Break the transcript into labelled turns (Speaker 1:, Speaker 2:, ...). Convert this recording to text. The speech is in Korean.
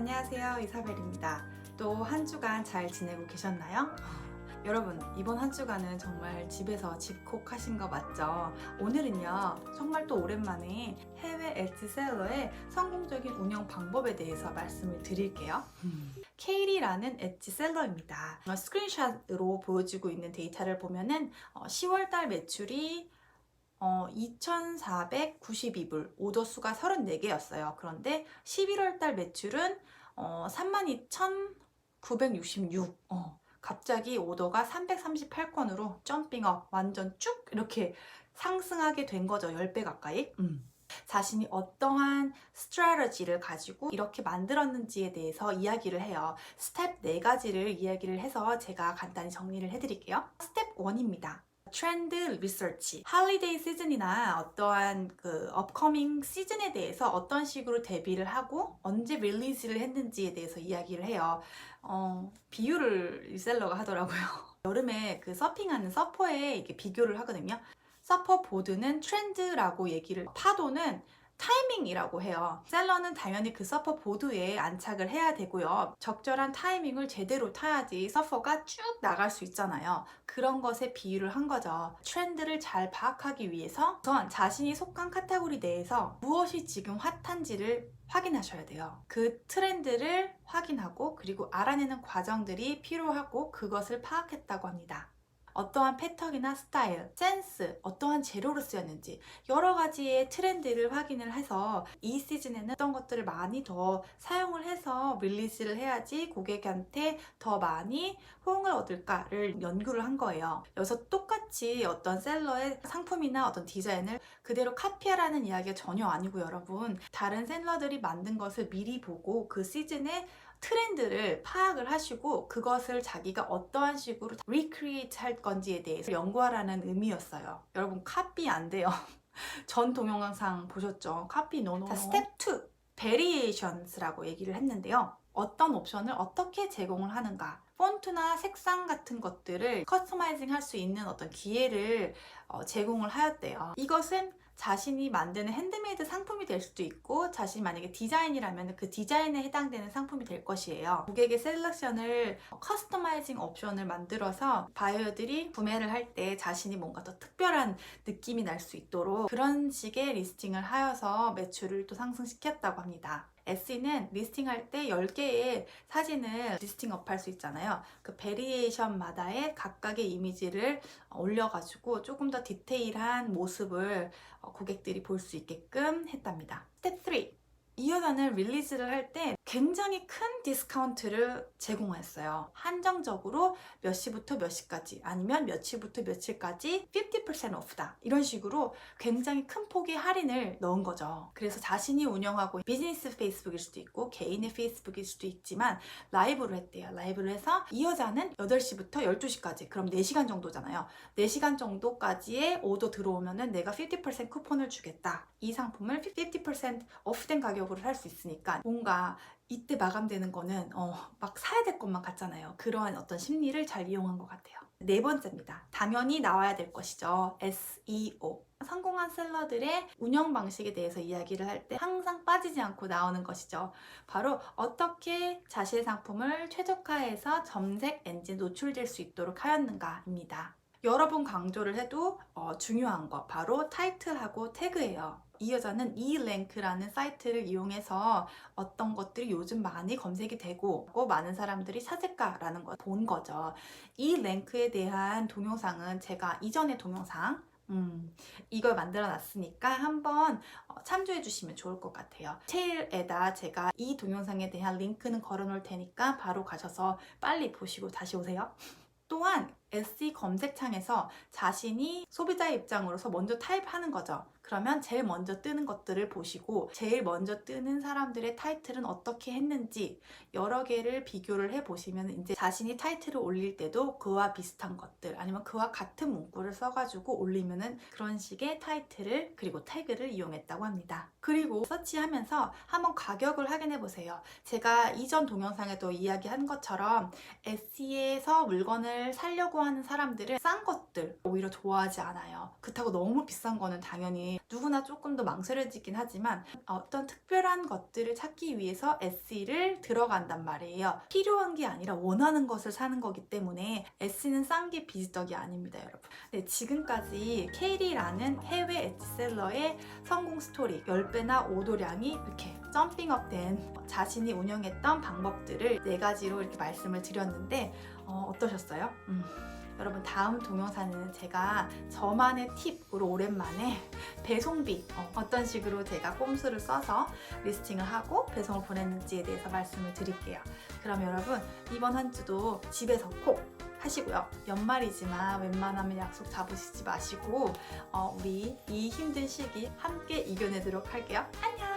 Speaker 1: 안녕하세요. 이사벨입니다. 또 한 주간 잘 지내고 계셨나요? 여러분, 이번 한 주간은 정말 집에서 집콕하신 거 맞죠? 오늘은요, 정말 또 오랜만에 해외 엣지셀러의 성공적인 운영 방법에 대해서 말씀을 드릴게요. 케이리라는 엣지셀러입니다. 스크린샷으로 보여지고 있는 데이터를 보면은 10월달 매출이 2,492불, 오더 수가 34개였어요. 그런데 11월달 매출은 32,966. 갑자기 오더가 338건으로 점핑업, 완전 쭉 이렇게 상승하게 된 거죠. 10배 가까이. 자신이 어떠한 스트래티지를 가지고 이렇게 만들었는지에 대해서 이야기를 해요. 스텝 4가지를 이야기를 해서 제가 간단히 정리를 해드릴게요. 스텝 1입니다. 트렌드 리서치, 할리데이 시즌이나 어떠한 그 업커밍 시즌에 대해서 어떤 식으로 대비를 하고 언제 릴리즈를 했는지에 대해서 이야기를 해요. 비유를 리셀러가 하더라고요. 여름에 그 서핑하는 서퍼에 이렇게 비교를 하거든요. 서퍼 보드는 트렌드라고 얘기를, 파도는 타이밍이라고 해요. 셀러는 당연히 그 서퍼 보드에 안착을 해야 되고요. 적절한 타이밍을 제대로 타야지 서퍼가 쭉 나갈 수 있잖아요. 그런 것에 비유를 한 거죠. 트렌드를 잘 파악하기 위해서 우선 자신이 속한 카테고리 내에서 무엇이 지금 핫한지를 확인하셔야 돼요. 그 트렌드를 확인하고 그리고 알아내는 과정들이 필요하고 그것을 파악했다고 합니다. 어떠한 패턴이나 스타일, 센스, 어떠한 재료를 쓰였는지 여러 가지의 트렌드를 확인을 해서 이 시즌에는 어떤 것들을 많이 더 사용을 해서 릴리즈를 해야지 고객한테 더 많이 호응을 얻을까를 연구를 한 거예요. 여기서 똑같이 어떤 셀러의 상품이나 어떤 디자인을 그대로 카피하라는 이야기가 전혀 아니고 여러분, 다른 셀러들이 만든 것을 미리 보고 그 시즌에 트렌드를 파악을 하시고 그것을 자기가 어떠한 식으로 리크리에이트 할 건지에 대해서 연구하라는 의미였어요. 여러분, 카피 안 돼요. 전 동영상 보셨죠? 카피 노노. 자, 스텝 2, 베리에이션스라고 얘기를 했는데요. 어떤 옵션을 어떻게 제공을 하는가, 폰트나 색상 같은 것들을 커스터마이징 할 수 있는 어떤 기회를 제공을 하였대요. 이것은 자신이 만드는 핸드메이드 상품이 될 수도 있고, 자신이 만약에 디자인이라면 그 디자인에 해당되는 상품이 될 것이에요. 고객의 셀렉션을 커스터마이징 옵션을 만들어서 바이어들이 구매를 할 때 자신이 뭔가 더 특별한 느낌이 날 수 있도록 그런 식의 리스팅을 하여서 매출을 또 상승시켰다고 합니다. SE는 리스팅할 때 10개의 사진을 리스팅업 할 수 있잖아요. 그 베리에이션마다의 각각의 이미지를 올려가지고 조금 더 디테일한 모습을 고객들이 볼 수 있게끔 했답니다. 스텝 3. 이 여자는 릴리즈를 할 때 굉장히 큰 디스카운트를 제공했어요. 한정적으로 몇 시부터 몇 시까지, 아니면 며칠부터 며칠까지 50% off다, 이런 식으로 굉장히 큰 폭의 할인을 넣은 거죠. 그래서 자신이 운영하고 비즈니스 페이스북일 수도 있고 개인의 페이스북일 수도 있지만 라이브를 했대요. 라이브를 해서 이 여자는 8시부터 12시까지, 그럼 4시간 정도잖아요. 4시간 정도까지의 오더 들어오면은 내가 50% 쿠폰을 주겠다. 이 상품을 50% 오프된 가격으로 살 수 있으니까 뭔가 이때 마감되는 거는 막 사야 될 것만 같잖아요. 그러한 어떤 심리를 잘 이용한 것 같아요. 4번째입니다. 당연히 나와야 될 것이죠. SEO. 성공한 셀러들의 운영 방식에 대해서 이야기를 할 때 항상 빠지지 않고 나오는 것이죠. 바로 어떻게 자신의 상품을 최적화해서 검색 엔진 노출될 수 있도록 하였는가입니다. 여러 번 강조를 해도 중요한 거 바로 타이틀하고 태그예요. 이 여자는 e랭크라는 사이트를 이용해서 어떤 것들이 요즘 많이 검색이 되고 많은 사람들이 찾을까라는 걸 본 거죠. 이 랭크에 대한 동영상은 제가 이전의 동영상 이걸 만들어 놨으니까 한번 참조해 주시면 좋을 것 같아요. 테일에다 제가 이 동영상에 대한 링크는 걸어 놓을 테니까 바로 가셔서 빨리 보시고 다시 오세요. 또한 SE 검색창에서 자신이 소비자의 입장으로서 먼저 타입하는 거죠. 그러면 제일 먼저 뜨는 것들을 보시고 제일 먼저 뜨는 사람들의 타이틀은 어떻게 했는지 여러 개를 비교를 해보시면 이제 자신이 타이틀을 올릴 때도 그와 비슷한 것들 아니면 그와 같은 문구를 써가지고 올리면은 그런 식의 타이틀을 그리고 태그를 이용했다고 합니다. 그리고 서치하면서 한번 가격을 확인해 보세요. 제가 이전 동영상에도 이야기한 것처럼 SE에서 물건을 사려고 하는 사람들은 싼 것들 오히려 좋아하지 않아요. 그렇다고 너무 비싼 거는 당연히 누구나 조금 더 망설여지긴 하지만 어떤 특별한 것들을 찾기 위해서 SE를 들어간단 말이에요. 필요한 게 아니라 원하는 것을 사는 거기 때문에 SE는 싼 게 비지떡이 아닙니다, 여러분. 네, 지금까지 케이리라는 해외 엣지셀러의 성공 스토리 10배나 오도량이 이렇게 점핑업된 자신이 운영했던 방법들을 4가지로 이렇게 말씀을 드렸는데 어떠셨어요? 여러분, 다음 동영상은 제가 저만의 팁으로 오랜만에 배송비 어떤 식으로 제가 꼼수를 써서 리스팅을 하고 배송을 보냈는지에 대해서 말씀을 드릴게요. 그럼 여러분, 이번 한 주도 집에서 콕 하시고요. 연말이지만 웬만하면 약속 잡으시지 마시고 우리 이 힘든 시기 함께 이겨내도록 할게요. 안녕!